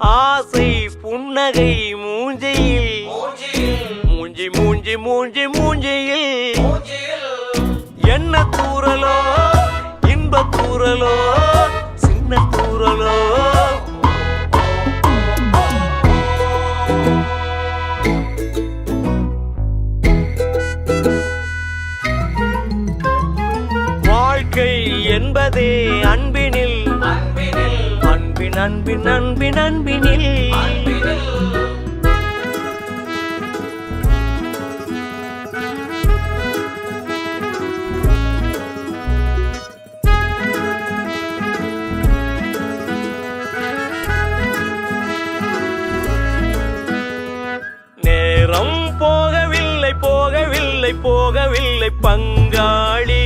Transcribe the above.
ஆசை புன்னகை மூஞ்சையில் மூஞ்சி மூஞ்சி மூஞ்சி மூஞ்சியில் என்ன தூரலோ இன்ப தூரலோ சின்ன தூரலோ வாழ்க்கை என்பதே அன்பினில் அன்பின் அன்பின் அன்பின் அன்பினில் நேரம் போகவில்லை போகவில்லை போகவில்லை பங்காளி